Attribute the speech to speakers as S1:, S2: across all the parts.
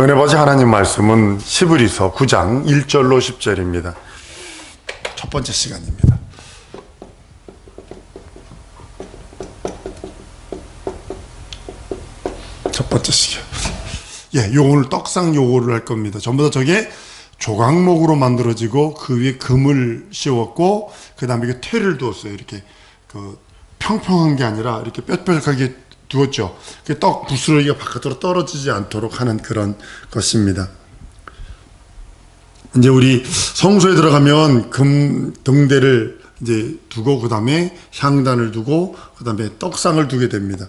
S1: 은혜 받으신 하나님 말씀은 히브리서 9장 1절로 10절입니다. 첫 번째 시간입니다. 첫 번째 시간. 오늘 떡상 요거를 할 겁니다. 전부 다 저게 조각목으로 만들어지고 그 위에 금을 씌웠고 그 다음에 이게 퇴를 두었어요. 이렇게 평평한 게 아니라 이렇게 뾰족하게 두었죠. 떡 부스러기가 바깥으로 떨어지지 않도록 하는 그런 것입니다. 이제 우리 성소에 들어가면 금 등대를 이제 두고 그 다음에 향단을 두고 그 다음에 떡상을 두게 됩니다.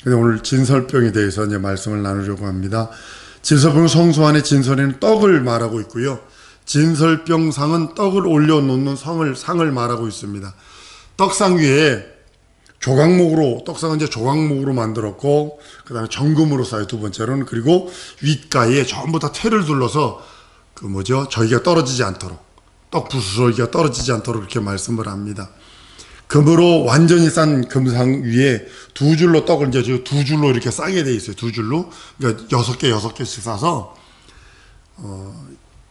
S1: 그래서 오늘 진설병에 대해서 이제 말씀을 나누려고 합니다. 진설병 성소 안에 진설에는 떡을 말하고 있고요. 진설병상은 떡을 올려놓는 상을 말하고 있습니다. 떡상 위에 조각목으로, 떡상은 이제 조각목으로 만들었고, 그 다음에 정금으로 쌓여 두 번째로는, 그리고 윗가에 전부 다 퇴를 둘러서, 저기가 떨어지지 않도록, 떡 부스러기가 떨어지지 않도록 이렇게 말씀을 합니다. 금으로 완전히 싼 금상 위에 두 줄로 떡을 이제 두 줄로 이렇게 싸게 돼 있어요. 두 줄로. 그러니까 6개씩 싸서,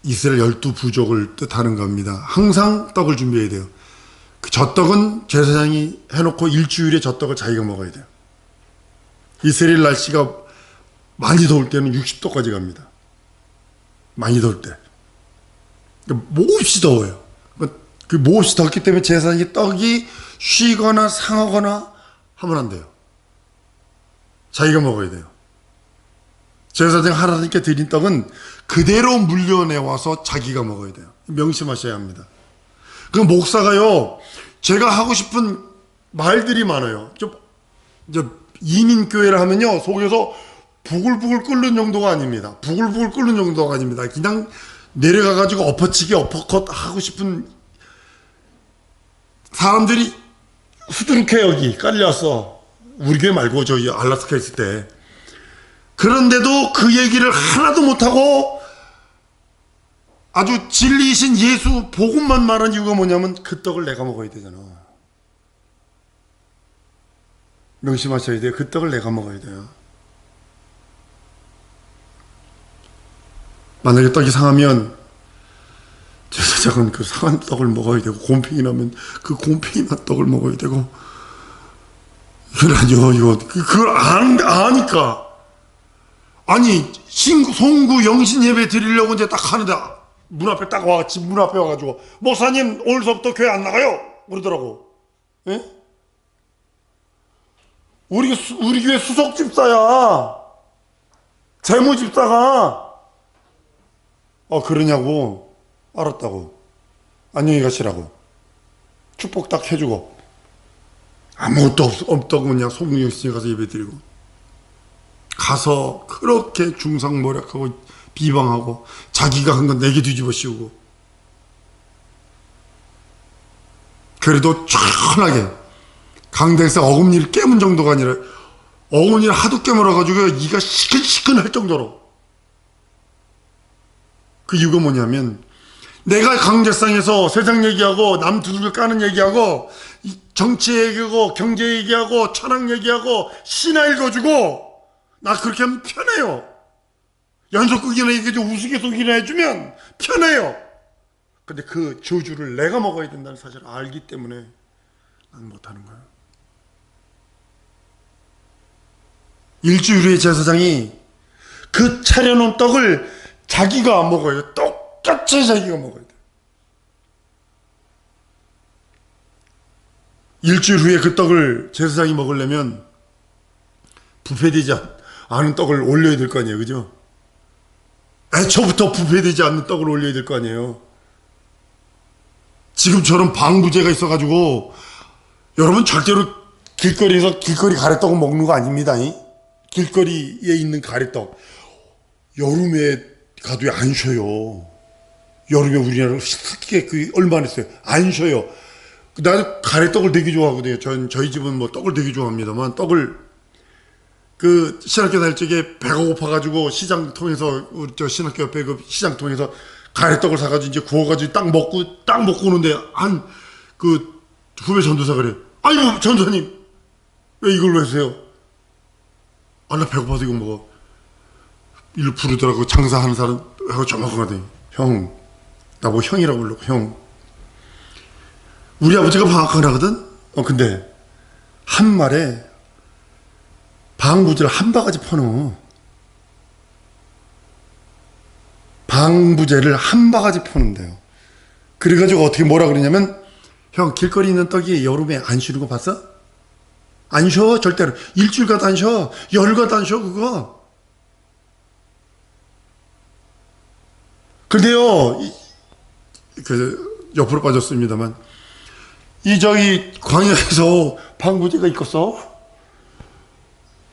S1: 이스라엘 12부족을 뜻하는 겁니다. 항상 떡을 준비해야 돼요. 저 떡은 제사장이 해놓고 일주일에 저 떡을 자기가 먹어야 돼요. 이스라엘 날씨가 많이 더울 때는 60도까지 갑니다. 많이 더울 때. 몹시 더워요. 그 몹시 덥기 때문에 제사장이 떡이 쉬거나 상하거나 하면 안 돼요. 자기가 먹어야 돼요. 제사장 하나님께 드린 떡은 그대로 물려내와서 자기가 먹어야 돼요. 명심하셔야 합니다. 그 목사가요, 제가 하고 싶은 말들이 많아요. 이민교회를 하면요, 속에서 부글부글 끓는 정도가 아닙니다. 부글부글 끓는 정도가 아닙니다. 그냥 내려가가지고 엎어치기, 엎어컷 하고 싶은 사람들이 후들게 여기 깔려서, 우리 교회 말고 저기 알라스카 있을 때. 그런데도 그 얘기를 하나도 못하고 아주 진리이신 예수 복음만 말한 이유가 뭐냐면 그 떡을 내가 먹어야 되잖아. 명심하셔야 돼요. 그 떡을 내가 먹어야 돼요. 만약에 떡이 상하면 제사장은 그 상한 떡을 먹어야 되고, 곰팡이 나면 그 곰팡이 난 떡을 먹어야 되고. 이건 아니요. 그걸 아니까. 아니, 송구 영신 예배 드리려고 이제 딱 하는데 문 앞에 딱 와가지고, 문 앞에 와가지고, 목사님, 오늘서부터 교회 안 나가요! 그러더라고. 예? 우리 교회 수석 집사야. 재무 집사가. 그러냐고. 알았다고. 안녕히 가시라고. 축복 딱 해주고. 아무것도 없다고 그냥 송구 영신에 가서 예배 드리고. 가서 그렇게 중상모략하고 비방하고 자기가 한 건 내게 뒤집어 씌우고. 그래도 천하게 강대에서 어금니를 깨문 정도가 아니라 어금니를 하도 깨물어가지고 이가 시큰시큰할 정도로. 그 이유가 뭐냐면 내가 강제상에서 세상 얘기하고 남 두들겨 까는 얘기하고 정치 얘기하고 경제 얘기하고 철학 얘기하고 신화 읽어주고 나 그렇게 하면 편해요. 연속극이나 얘기해서 우스갯소리나 해주면 편해요. 근데 그 저주를 내가 먹어야 된다는 사실을 알기 때문에 난 못하는 거예요. 일주일 후에 제사장이 그 차려놓은 떡을 자기가 먹어요. 똑같이 자기가 먹어야 돼요. 일주일 후에 그 떡을 제사장이 먹으려면 부패되지 않은 떡을 올려야 될 거 아니에요. 그죠? 애초부터 부패되지 않는 떡을 올려야 될 거 아니에요. 지금처럼 방부제가 있어가지고 여러분 절대로 길거리에서 길거리 가래떡을 먹는 거 아닙니다. 길거리에 있는 가래떡 여름에 가도 안 쉬어요. 여름에 우리나라 습기가 얼마나 있어요. 안 쉬어요. 나는 가래떡을 되게 좋아하거든요. 저희 집은 떡을 되게 좋아합니다만, 떡을 신학교 다닐 적에 배가 고파가지고 시장 통해서, 우리 신학교 옆에 그 시장 통해서 가래떡을 사가지고 이제 구워가지고 딱 먹고 오는데, 후배 전도사가 그래. 아이고, 전도사님, 왜 이걸로 하세요? 나 배고파서 이거 먹어. 일 부르더라고. 장사하는 사람 하고 조마하더니 형, 나보고 형이라고 부르고 형. 우리 아버지가 방앗간 하거든. 근데 한 말에 방부제를 한 바가지 퍼넣어. 방부제를 한 바가지 퍼는데요. 그래가지고 어떻게 뭐라 그러냐면, 형, 길거리 있는 떡이 여름에 안 쉬는 거 봤어? 안 쉬어, 절대로. 일주일 가도 안 쉬어. 열흘 가도 안 쉬어, 그거. 근데요, 옆으로 빠졌습니다만, 저기 광야에서 방부제가 있겠어?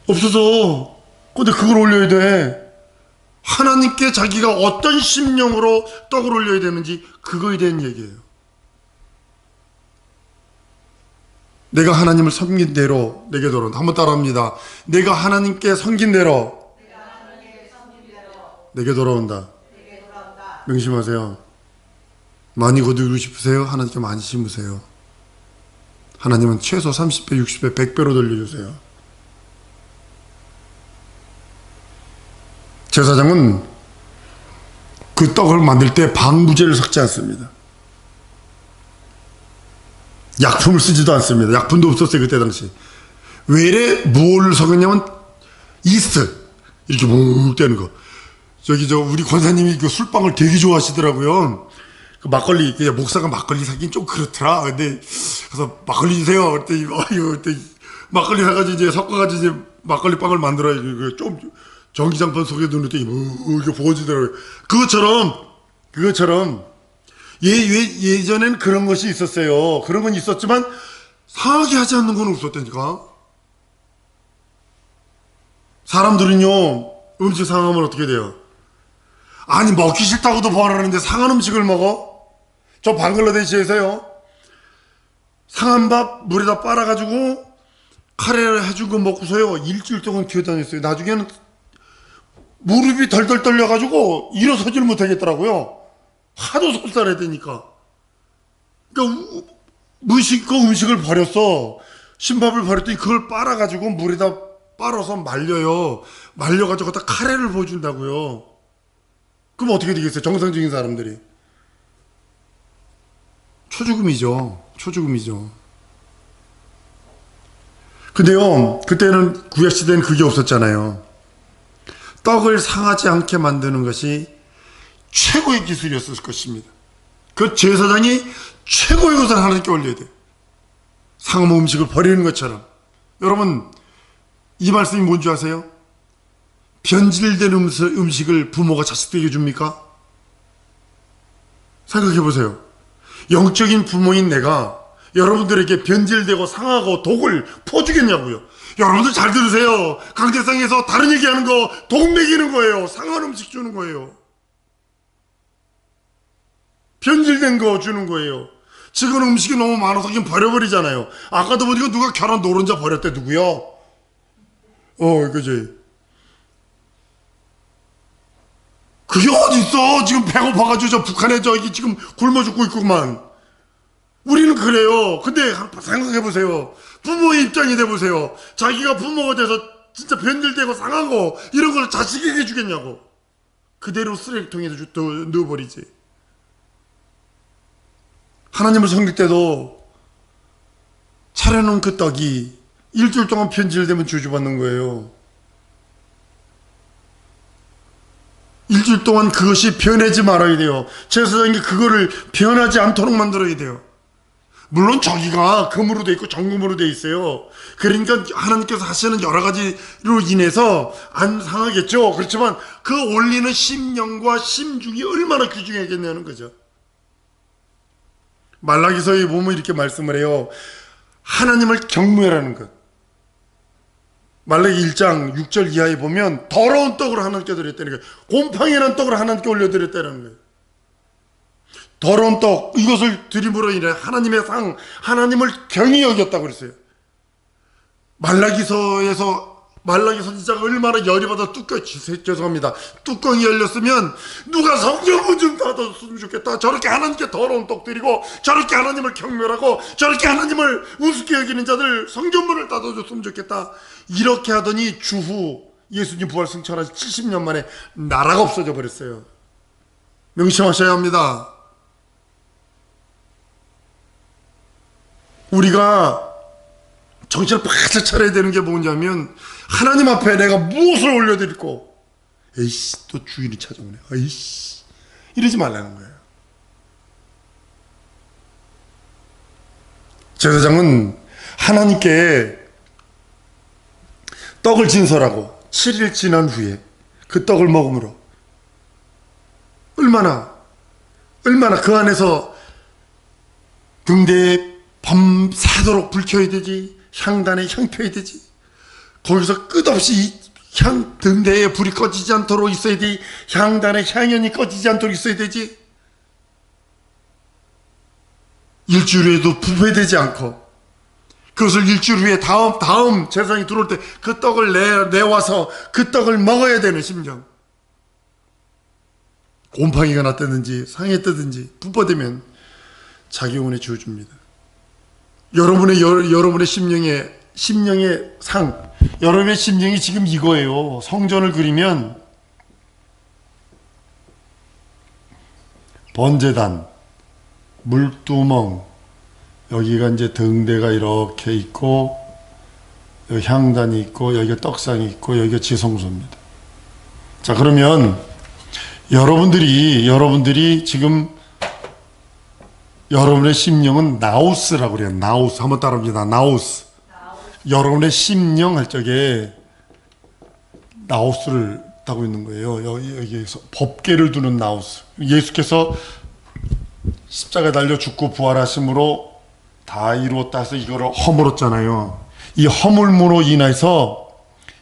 S1: 없어서. 근데 그걸 올려야 돼. 하나님께 자기가 어떤 심령으로 떡을 올려야 되는지 그거에 대한 얘기예요. 내가 하나님을 섬긴 대로 내게 돌아온다. 한번 따라합니다. 내가 하나님께 섬긴 대로 내게 돌아온다. 명심하세요. 많이 거두고 싶으세요? 하나님께 많이 심으세요. 하나님은 최소 30배, 60배, 100배로 돌려주세요. 제사장은 그 떡을 만들 때 방부제를 섞지 않습니다. 약품을 쓰지도 않습니다. 약품도 없었어요, 그때 당시. 왜 뭘 섞었냐면 이스트 이렇게 묵 되는 거. 우리 권사님이 그 술빵을 되게 좋아하시더라고요. 그 막걸리, 목사가 막걸리 사긴 좀 그렇더라. 근데 그래서 막걸리 주세요. 그때 막걸리 사가지고 이제 섞어가지고 이제 막걸리 빵을 만들어요. 좀 전기장판 속에 두는 때 이렇게 부어지더라고요. 그것처럼 예전엔 그런 것이 있었어요. 그런 건 있었지만 상하게 하지 않는 건 없었다니까. 사람들은요, 음식 상하면 어떻게 돼요? 아니, 먹기 싫다고도 벌하는데 상한 음식을 먹어? 저 방글라데시에서요, 상한 밥 물에다 빨아가지고 카레를 해준 거 먹고서요, 일주일 동안 기어다녔어요. 나중에는 무릎이 덜덜 떨려가지고 일어서지를 못하겠더라고요. 하도 속살해야 되니까. 그러니까 그 음식을 버렸어. 신밥을 버렸더니 그걸 빨아가지고 물에다 빨아서 말려요. 말려가지고 갖다 카레를 부어준다고요. 그럼 어떻게 되겠어요? 정상적인 사람들이. 초죽음이죠. 근데요, 그때는 구약시대는 그게 없었잖아요. 떡을 상하지 않게 만드는 것이 최고의 기술이었을 것입니다. 그 제사장이 최고의 것을 하나님께 올려야 돼요. 상한 음식을 버리는 것처럼. 여러분, 이 말씀이 뭔지 아세요? 변질된 음식을 부모가 자식들에게 줍니까? 생각해 보세요. 영적인 부모인 내가 여러분들에게 변질되고 상하고 독을 퍼주겠냐고요. 여러분들 잘 들으세요. 강대상에서 다른 얘기하는 거 독 먹이는 거예요. 상한 음식 주는 거예요. 변질된 거 주는 거예요. 지금 음식이 너무 많아서 그냥 버려버리잖아요. 아까도 보니까 누가 결혼 노른자 버렸대. 누구요? 그지? 그게 어딨어? 지금 배고파가지고 저 북한에 저기 지금 굶어 죽고 있구만. 우리는 그래요. 근데 생각해보세요. 부모의 입장이 돼보세요. 자기가 부모가 돼서 진짜 변질되고 상하고 이런 걸 자식에게 주겠냐고. 그대로 쓰레기통에 넣어버리지. 하나님을 섬길 때도 차려놓은 그 떡이 일주일 동안 변질되면 저주받는 거예요. 일주일 동안 그것이 변하지 말아야 돼요. 제사장이 그거를 변하지 않도록 만들어야 돼요. 물론 저기가 금으로 돼 있고 정금으로 돼 있어요. 그러니까 하나님께서 하시는 여러 가지로 인해서 안 상하겠죠. 그렇지만 그 올리는 심령과 심중이 얼마나 귀중하겠냐는 거죠. 말라기서에 보면 이렇게 말씀을 해요. 하나님을 경외하라는 것. 말라기 1장 6절 이하에 보면 더러운 떡을 하나님께 드렸다는 거예요. 곰팡이라는 떡을 하나님께 올려드렸다는 거예요. 더러운 떡, 이것을 드림으로 인해 하나님의 상, 하나님을 경히 여겼다고 그랬어요. 말라기서 진짜 얼마나 열이 받아 죄송합니다. 뚜껑이 열렸으면 누가 성경을 좀 닫았으면 좋겠다. 저렇게 하나님께 더러운 떡 드리고 저렇게 하나님을 경멸하고 저렇게 하나님을 우습게 여기는 자들 성전문을 닫아줬으면 좋겠다. 이렇게 하더니 주후 예수님 부활 승천하시 70년 만에 나라가 없어져 버렸어요. 명심하셔야 합니다. 우리가 정신을 바짝 차려야 되는 게 뭐냐면, 하나님 앞에 내가 무엇을 올려드리고, 에이씨 또 주인이 찾아오네, 에이씨 이러지 말라는 거예요. 제사장은 하나님께 떡을 진설하고 7일 지난 후에 그 떡을 먹음으로 얼마나 그 안에서 등대에 밤새도록 불 켜야 되지, 향단에 향 펴야 되지, 거기서 끝없이 등대에 불이 꺼지지 않도록 있어야 되지, 향단에 향연이 꺼지지 않도록 있어야 되지, 일주일 후에도 부패되지 않고, 그것을 일주일 후에 다음 제사장이 들어올 때 그 떡을 내와서 그 떡을 먹어야 되는 심정. 곰팡이가 났다든지 상했다든지 부패되면 자기 영혼에 지어줍니다. 여러분의 심령의 상, 여러분의 심령이 지금 이거예요. 성전을 그리면 번제단, 물두멍, 여기가 이제 등대가 이렇게 있고, 여기 향단이 있고, 여기가 떡상이 있고, 여기가 지성소입니다. 자, 그러면 여러분들이 지금 여러분의 심령은 나우스라고 그래요. 나우스. 한번 따라합니다. 나우스. 여러분의 심령 할 적에 나우스를 따고 있는 거예요. 여기에서 법궤를 두는 나우스. 예수께서 십자가에 달려 죽고 부활하심으로 다 이루었다 해서 이거를 허물었잖아요. 이 허물무로 인해서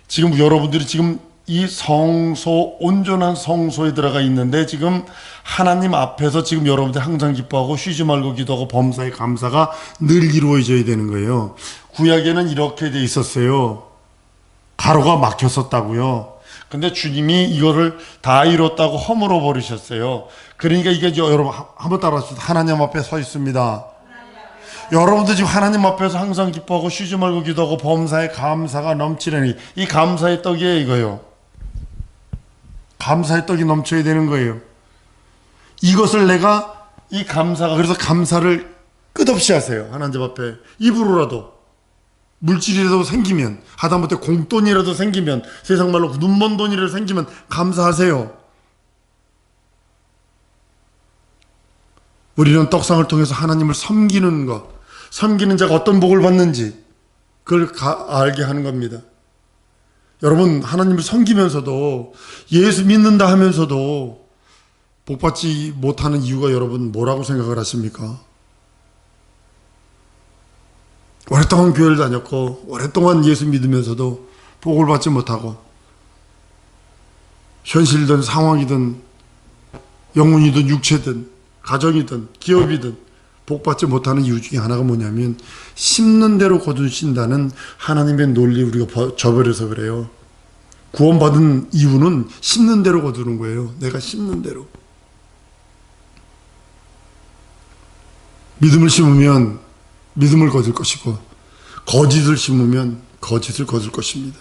S1: 지금 여러분들이 지금 이 성소, 온전한 성소에 들어가 있는데, 지금 하나님 앞에서 지금 여러분들 항상 기뻐하고 쉬지 말고 기도하고 범사의 감사가 늘 이루어져야 되는 거예요. 구약에는 이렇게 돼 있었어요. 가로가 막혔었다고요. 근데 주님이 이거를 다 이뤘다고 허물어 버리셨어요. 그러니까 이게 여러분 한번 따라하시죠. 하나님 앞에 서 있습니다. 여러분들 지금 하나님 앞에서 항상 기뻐하고 쉬지 말고 기도하고 범사의 감사가 넘치려니, 이 감사의 떡이에요. 이거요. 감사의 떡이 넘쳐야 되는 거예요. 이것을 내가, 이 감사가, 그래서 감사를 끝없이 하세요. 하나님 앞에 입으로라도, 물질이라도 생기면, 하다못해 공돈이라도 생기면, 세상 말로 눈먼 돈이라도 생기면 감사하세요. 우리는 떡상을 통해서 하나님을 섬기는 것, 섬기는 자가 어떤 복을 받는지 그걸 알게 하는 겁니다. 여러분, 하나님을 섬기면서도, 예수 믿는다 하면서도 복받지 못하는 이유가 여러분 뭐라고 생각을 하십니까? 오랫동안 교회를 다녔고 오랫동안 예수 믿으면서도 복을 받지 못하고, 현실이든 상황이든 영혼이든 육체든 가정이든 기업이든 복받지 못하는 이유 중에 하나가 뭐냐면, 심는 대로 거두신다는 하나님의 논리 우리가 저버려서 그래요. 구원받은 이유는 심는 대로 거두는 거예요. 내가 심는 대로. 믿음을 심으면 믿음을 거둘 것이고, 거짓을 심으면 거짓을 거둘 것입니다.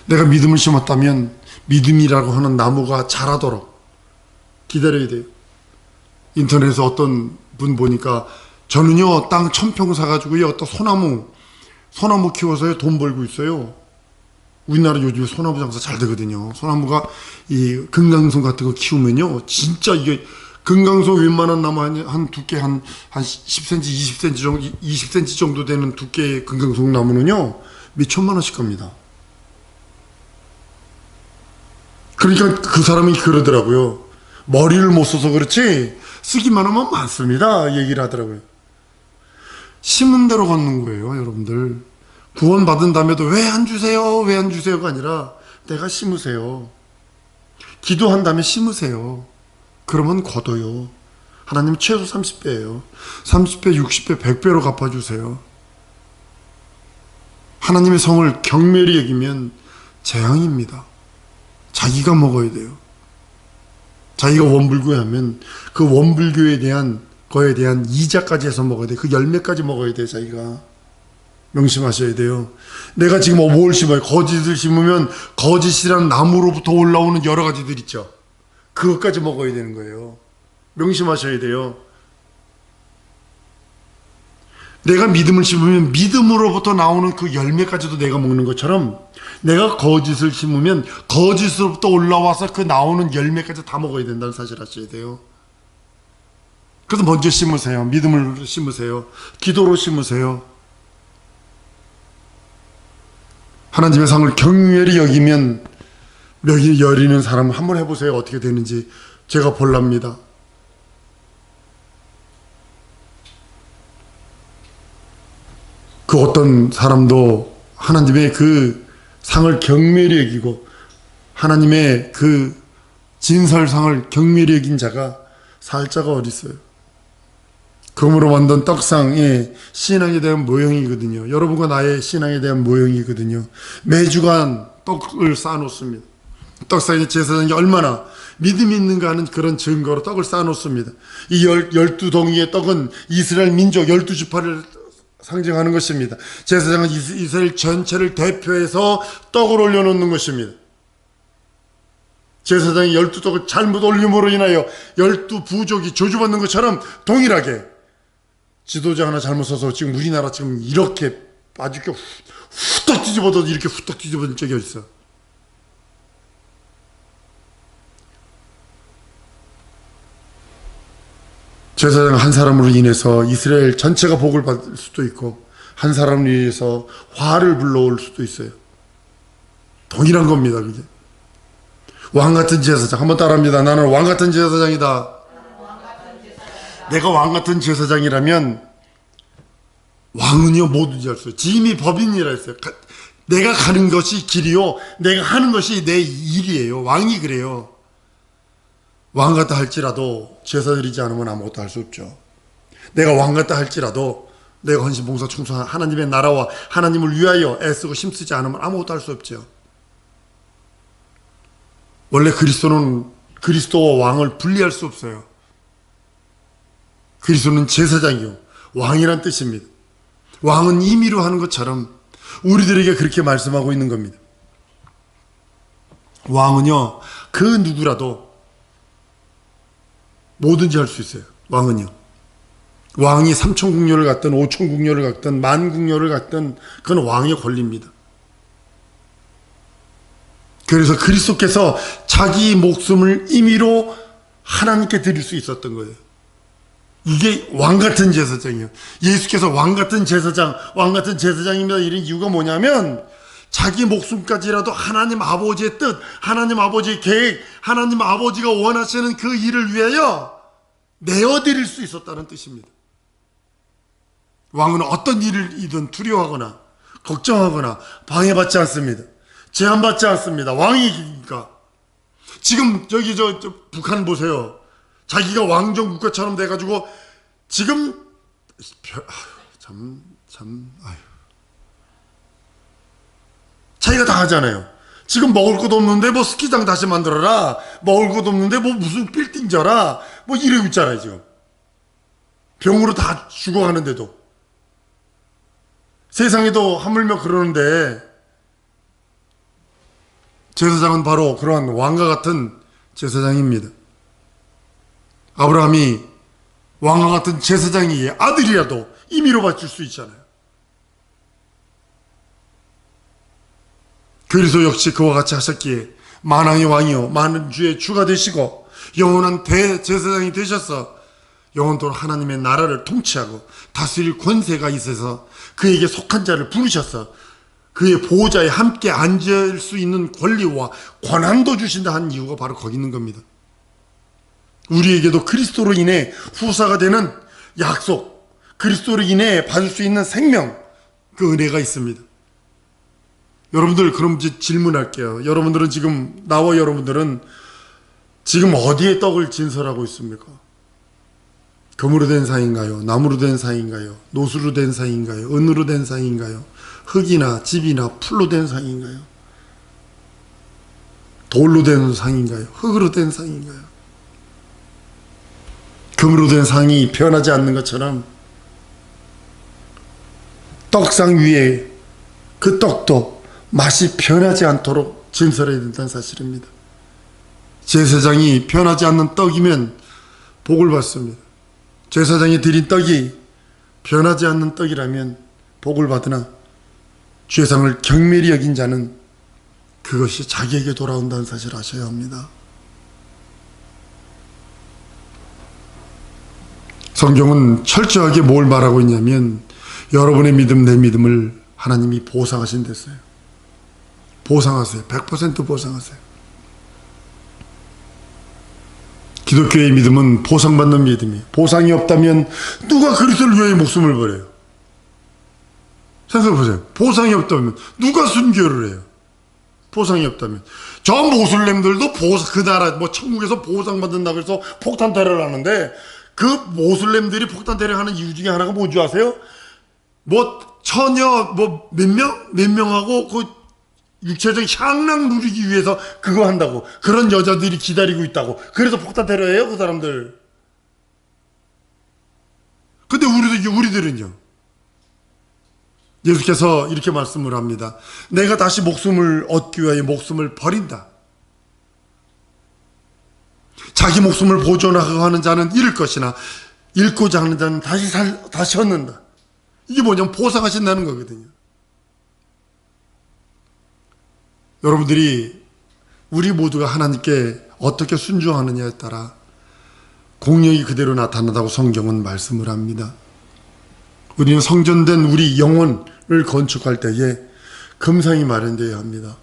S1: 내가 믿음을 심었다면 믿음이라고 하는 나무가 자라도록 기다려야 돼요. 인터넷에서 어떤 분 보니까, 저는요 땅 1000평 사가지고요 어떤 소나무 키워서요 돈 벌고 있어요. 우리나라 요즘에 소나무 장사 잘 되거든요. 소나무가 이 금강송 같은 거 키우면요, 진짜 이게 금강송 웬만한 나무 한 두께 한 10cm, 20cm 정도 되는 두께의 금강송 나무는요 몇 천만 원씩 갑니다. 그러니까 그 사람이 그러더라고요. 머리를 못 써서 그렇지 쓰기만 하면 많습니다, 얘기를 하더라고요. 심은 대로 걷는 거예요. 여러분들, 구원받은 다음에도 왜 안 주세요, 왜 안 주세요가 아니라 내가 심으세요. 기도한 다음에 심으세요. 그러면 거둬요. 하나님 최소 30배예요 30배, 60배, 100배로 갚아주세요. 하나님의 성을 경멸히 여기면 재앙입니다. 자기가 먹어야 돼요. 자기가 원불교하면 그 원불교에 대한 거에 대한 이자까지 해서 먹어야 돼. 그 열매까지 먹어야 돼, 자기가. 명심하셔야 돼요. 내가 지금 뭘 심어요? 거짓을 심으면 거짓이라는 나무로부터 올라오는 여러 가지들 있죠. 그것까지 먹어야 되는 거예요. 명심하셔야 돼요. 내가 믿음을 심으면 믿음으로부터 나오는 그 열매까지도 내가 먹는 것처럼, 내가 거짓을 심으면 거짓으로부터 올라와서 그 나오는 열매까지 다 먹어야 된다는 사실 아셔야 돼요. 그래서 먼저 심으세요. 믿음을 심으세요. 기도로 심으세요. 하나님의 상을 경멸히 여기면 멱이 여리는 사람 한번 해보세요. 어떻게 되는지 제가 볼랍니다. 그 어떤 사람도 하나님의 그 상을 경멸히 여기고 하나님의 그 진설상을 경멸히 여긴 자가 살 자가 어디 있어요? 금으로 만든 떡상이 신앙에 대한 모형이거든요. 여러분과 나의 신앙에 대한 모형이거든요. 매주간 떡을 쌓아놓습니다. 떡상의 제사장이 얼마나 믿음이 있는가 하는 그런 증거로 떡을 쌓아놓습니다. 이 12덩이의 떡은 이스라엘 민족 12지파를 상징하는 것입니다. 제사장은 이스라엘 전체를 대표해서 떡을 올려놓는 것입니다. 제사장이 12떡을 잘못 올림으로 인하여 12부족이 저주받는 것처럼 동일하게 지도자 하나 잘못 서서 지금 우리나라 지금 이렇게 빠지게 후딱 뒤집어도 이렇게 후딱 뒤집어진 적이 어딨어. 제사장 한 사람으로 인해서 이스라엘 전체가 복을 받을 수도 있고 한 사람으로 인해서 화를 불러올 수도 있어요. 동일한 겁니다. 그게 왕같은 제사장. 한번 따라합니다. 나는 왕같은 제사장이다. 내가 왕같은 제사장이라면 왕은요 뭐든지 할 수 있어요. 짐이 법인이라 했어요. 내가 가는 것이 길이요 내가 하는 것이 내 일이에요. 왕이 그래요. 왕같다 할지라도 제사 드리지 않으면 아무것도 할 수 없죠. 내가 왕같다 할지라도 내가 헌신 봉사 충성 하나님의 나라와 하나님을 위하여 애쓰고 힘쓰지 않으면 아무것도 할 수 없죠. 원래 그리스도는 그리스도와 왕을 분리할 수 없어요. 그리스도는 제사장이요 왕이란 뜻입니다. 왕은 임의로 하는 것처럼 우리들에게 그렇게 말씀하고 있는 겁니다. 왕은요 그 누구라도 뭐든지 할 수 있어요. 왕은요. 왕이 3천국녀를 갖든 5천국녀를 갖든 만국녀를 갖든 그건 왕의 권리입니다. 그래서 그리스도께서 자기 목숨을 임의로 하나님께 드릴 수 있었던 거예요. 이게 왕같은 제사장이에요. 예수께서 왕같은 제사장, 왕같은 제사장입니다. 이런 이유가 뭐냐면 자기 목숨까지라도 하나님 아버지의 뜻, 하나님 아버지의 계획, 하나님 아버지가 원하시는 그 일을 위하여 내어드릴 수 있었다는 뜻입니다. 왕은 어떤 일이든 두려워하거나 걱정하거나 방해받지 않습니다. 제한받지 않습니다. 왕이니까. 지금 저기 저 북한 보세요. 자기가 왕정 국가처럼 돼가지고 지금 자기가 다 하잖아요. 지금 먹을 것도 없는데 뭐 스키장 다시 만들어라. 먹을 것도 없는데 뭐 무슨 빌딩 져라. 뭐 이러고 있잖아요 지금. 병으로 다 죽어가는데도. 세상에도 하물며 그러는데 제사장은 바로 그러한 왕과 같은 제사장입니다. 아브라함이 왕과 같은 제사장이 아들이라도 임의로 바칠 수 있잖아요. 그리스도 역시 그와 같이 하셨기에 만왕의 왕이요 많은 주의 주가 되시고 영원한 대제사장이 되셔서 영원토록 하나님의 나라를 통치하고 다스릴 권세가 있어서 그에게 속한 자를 부르셔서 그의 보호자에 함께 앉을 수 있는 권리와 권한도 주신다 한 이유가 바로 거기 있는 겁니다. 우리에게도 그리스도로 인해 후사가 되는 약속, 그리스도로 인해 받을 수 있는 생명, 그 은혜가 있습니다. 여러분들 그럼 이제 질문할게요. 여러분들은 지금 나와 여러분들은 지금 어디에 떡을 진설하고 있습니까? 금으로 된 상인가요? 나무로 된 상인가요? 노수로 된 상인가요? 은으로 된 상인가요? 흙이나 집이나 풀로 된 상인가요? 돌로 된 상인가요? 흙으로 된 상인가요? 금으로 된 상이 변하지 않는 것처럼 떡상 위에 그 떡도 맛이 변하지 않도록 진설해야 된다는 사실입니다. 제사장이 변하지 않는 떡이면 복을 받습니다. 제사장이 드린 떡이 변하지 않는 떡이라면 복을 받으나 죄상을 경멸히 여긴 자는 그것이 자기에게 돌아온다는 사실을 아셔야 합니다. 성경은 철저하게 뭘 말하고 있냐면 여러분의 믿음, 내 믿음을 하나님이 보상하신댔어요. 보상하세요. 100% 보상하세요. 기독교의 믿음은 보상받는 믿음이에요. 보상이 없다면 누가 그리스도를 위해 목숨을 버려요? 생각해보세요. 보상이 없다면 누가 순교를 해요? 보상이 없다면. 저 모슬렘들도 그 나라 천국에서 보상받는다고 해서 폭탄 테러를 하는데, 그 모슬렘들이 폭탄 테러 하는 이유 중에 하나가 뭔지 아세요? 처녀 몇 명하고 그 육체적 향락 누리기 위해서 그거 한다고. 그런 여자들이 기다리고 있다고. 그래서 폭탄 테러예요, 그 사람들. 근데 우리들은요, 예수께서 이렇게 말씀을 합니다. 내가 다시 목숨을 얻기 위하여 목숨을 버린다. 자기 목숨을 보존하고 하는 자는 잃을 것이나 잃고자 하는 자는 다시 얻는다. 이게 뭐냐면 보상하신다는 거거든요. 여러분들이, 우리 모두가 하나님께 어떻게 순종하느냐에 따라 공력이 그대로 나타난다고 성경은 말씀을 합니다. 우리는 성전된 우리 영혼을 건축할 때에 금상이 마련되어야 합니다.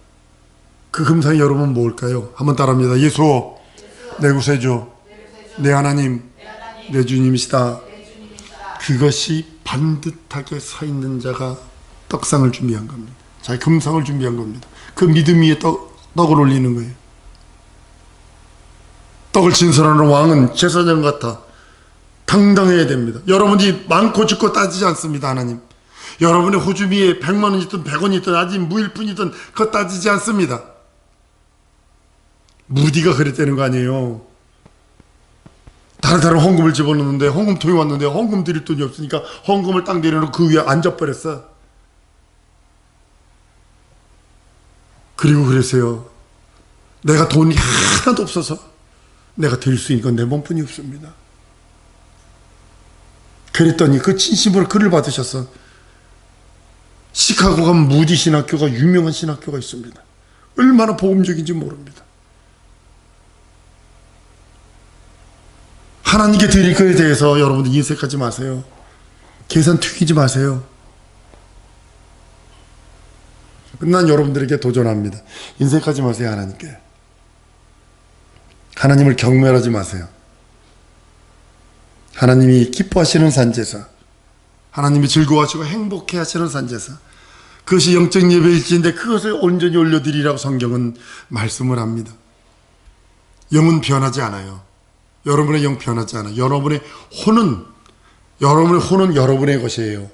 S1: 그 금상이 여러분 뭘까요? 한번 따라합니다. 예수, 내 구세주, 내 하나님, 내 주님이시다. 그것이 반듯하게 서 있는 자가 떡상을 준비한 겁니다. 자기 금상을 준비한 겁니다. 그 믿음 위에 떡을 올리는 거예요. 떡을 진설하는 왕은 제사장 같아 당당해야 됩니다. 여러분이 많고 적고 따지지 않습니다. 하나님, 여러분의 호주비에 100만 원이든 100원이 있든 아직 무일푼이든 그거 따지지 않습니다. 무디가 그랬다는 거 아니에요. 다른 헌금을 집어넣는데 헌금통이 왔는데 헌금 드릴 돈이 없으니까 헌금을 딱 내려놓고 그 위에 앉아버렸어. 그리고 그랬어요. 내가 돈이 하나도 없어서 내가 드릴 수 있는 건 내 몸뿐이 없습니다. 그랬더니 그 진심으로 글을 받으셔서 시카고 간 무디 신학교가 유명한 신학교가 있습니다. 얼마나 복음적인지 모릅니다. 하나님께 드릴 것에 대해서 여러분들 인색하지 마세요. 계산 튀기지 마세요. 난 여러분들에게 도전합니다. 인색하지 마세요. 하나님께. 하나님을 경멸하지 마세요. 하나님이 기뻐하시는 산제사, 하나님이 즐거워하시고 행복해 하시는 산제사, 그것이 영적 예배일지인데 그것을 온전히 올려드리라고 성경은 말씀을 합니다. 영은 변하지 않아요. 여러분의 영 변하지 않아요. 여러분의 혼은 여러분의 것이에요.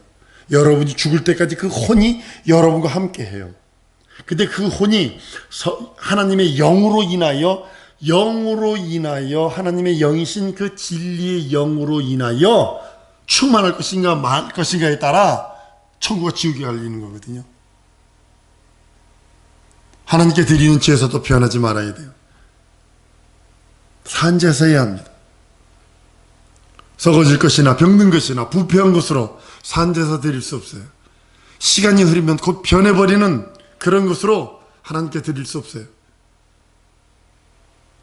S1: 여러분이 죽을 때까지 그 혼이 여러분과 함께 해요. 근데 그 혼이 하나님의 영으로 인하여 하나님의 영이신 그 진리의 영으로 인하여 충만할 것인가 말 것인가에 따라 천국과 지옥이 갈리는 거거든요. 하나님께 드리는 제사도 변하지 말아야 돼요. 산제사해야 합니다. 썩어질 것이나 병든 것이나 부패한 것으로 산제사 드릴 수 없어요. 시간이 흐르면 곧 변해버리는 그런 것으로 하나님께 드릴 수 없어요.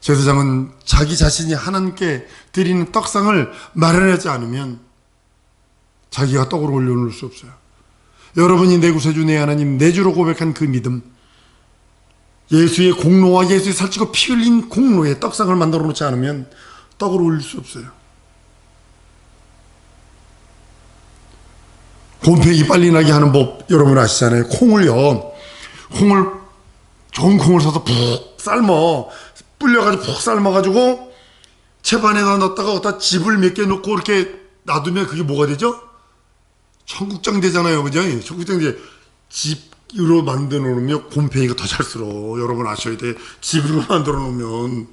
S1: 제사장은 자기 자신이 하나님께 드리는 떡상을 마련하지 않으면 자기가 떡을 올려놓을 수 없어요. 여러분이 내 구세주 내 하나님 내 주로 고백한 그 믿음, 예수의 공로와 예수의 살찌고 피 흘린 공로에 떡상을 만들어 놓지 않으면 떡을 올릴 수 없어요. 곰팡이 빨리 나게 하는 법 여러분 아시잖아요. 좋은 콩을 사서 푹 삶어, 불려가지고 푹 삶아가지고 채반에다 넣었다가 어디다 즙을 몇 개 넣고 이렇게 놔두면 그게 뭐가 되죠? 청국장 되잖아요. 그죠? 청국장 돼. 즙으로 만들어 놓으면 곰팡이가 더 잘 쓸어. 여러분 아셔야 돼. 즙으로 만들어 놓으면.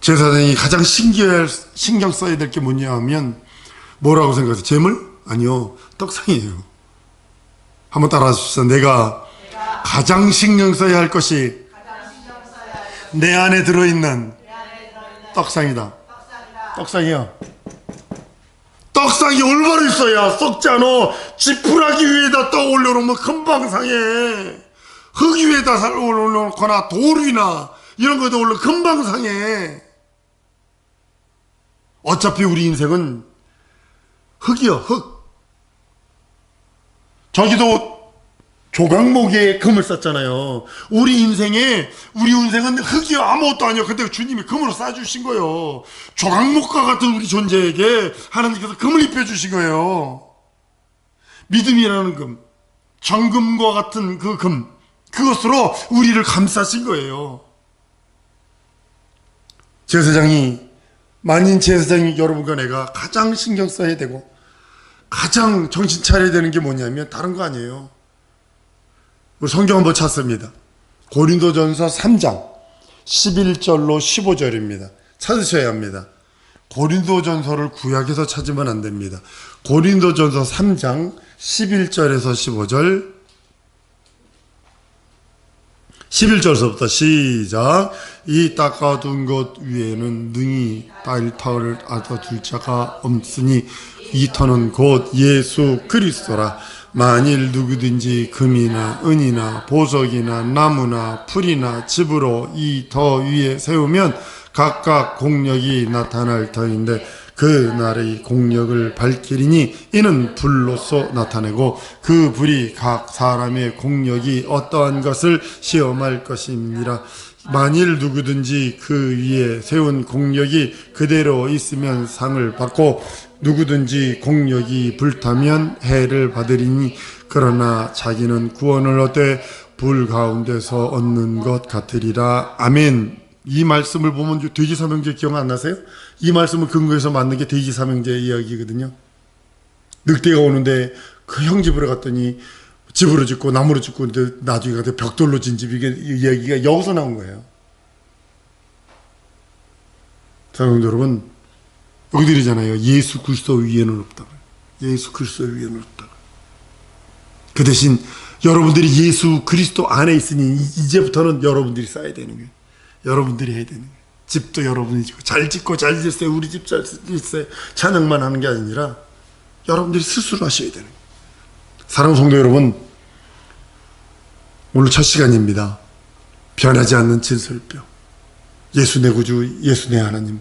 S1: 제사장이 가장 신경 써야 될 게 뭐냐 하면 뭐라고 생각하세요? 재물? 아니요. 떡상이에요. 한번 따라하 십시오. 내가 가장 신경 써야 할 것이 내 안에 들어있는 떡상이다. 떡상이요. 떡상이 올바로 있어야 썩지 않아. 지푸라기 위에다 떠 올려놓으면 금방 상해. 흙 위에다 올려놓거나 돌 위나 이런 것도 올려 금방 상해. 어차피 우리 인생은 흙이요, 흙. 저기도 조각목에 금을 썼잖아요. 우리 인생은 흙이요, 아무것도 아니요. 근데 주님이 금으로 싸주신 거예요. 조각목과 같은 우리 존재에게 하나님께서 금을 입혀주신 거예요. 믿음이라는 금, 정금과 같은 그 금, 그것으로 우리를 감싸신 거예요. 만인 제사장이 여러분과 내가 가장 신경 써야 되고 가장 정신 차려야 되는 게 뭐냐면 다른 거 아니에요. 우리 성경 한번 찾습니다. 고린도전서 3장 11절로 15절입니다. 찾으셔야 합니다. 고린도전서를 구약에서 찾으면 안 됩니다. 고린도전서 3장 11절에서 15절, 11절서부터 시작. 이 닦아둔 것 위에는 능히 따일 터를 얻어둘 자가 없으니 이 터는 곧 예수 그리스도라. 만일 누구든지 금이나 은이나 보석이나 나무나 풀이나 집으로 이 터 위에 세우면 각각 공력이 나타날 터인데 그 날의 공력을 밝히리니 이는 불로서 나타내고 그 불이 각 사람의 공력이 어떠한 것을 시험할 것입니다. 만일 누구든지 그 위에 세운 공력이 그대로 있으면 상을 받고 누구든지 공력이 불타면 해를 받으리니 그러나 자기는 구원을 얻되 불 가운데서 얻는 것 같으리라. 아멘. 이 말씀을 보면 돼지사명제 기억 안 나세요? 이 말씀을 근거해서 만든 게 돼지사명제 이야기거든요. 늑대가 오는데 그 형 집으로 갔더니 집으로 짓고 나무로 짓고 나중에 가서 벽돌로 진 집, 이게 이야기가 여기서 나온 거예요. 사랑하는 여러분, 여기 들이잖아요. 예수 그리스도 위에는 없다고. 예수 그리스도 위에는 없다고. 그 대신 여러분들이 예수 그리스도 안에 있으니 이제부터는 여러분들이 쌓아야 되는 거예요. 여러분들이 해야 되는 거예요. 집도 여러분이 짓고 잘 짓고 잘 짓어요. 우리 집 잘 짓어요. 찬양만 하는 게 아니라 여러분들이 스스로 하셔야 되는 거예요. 사랑하는 성도 여러분, 오늘 첫 시간입니다. 변하지 않는 진설병. 예수 내 구주, 예수 내 하나님,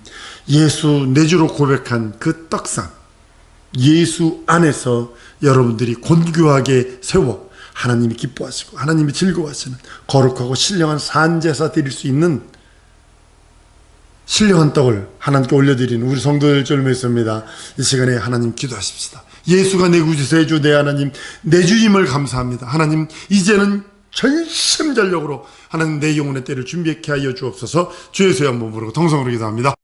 S1: 예수 내 주로 고백한 그 떡상, 예수 안에서 여러분들이 곤교하게 세워 하나님이 기뻐하시고 하나님이 즐거워하시는 거룩하고 신령한 산제사 드릴 수 있는 신령한 떡을 하나님께 올려드리는 우리 성도들 줄 믿습니다. 이 시간에 하나님 기도하십시다. 예수가 내 구주세 주 내 하나님, 내 주임을 감사합니다. 하나님, 이제는 전심전력으로 하나님 내 영혼의 때를 준비케 하여 주옵소서. 주 예수의 한번 부르고 동성으로 기도합니다.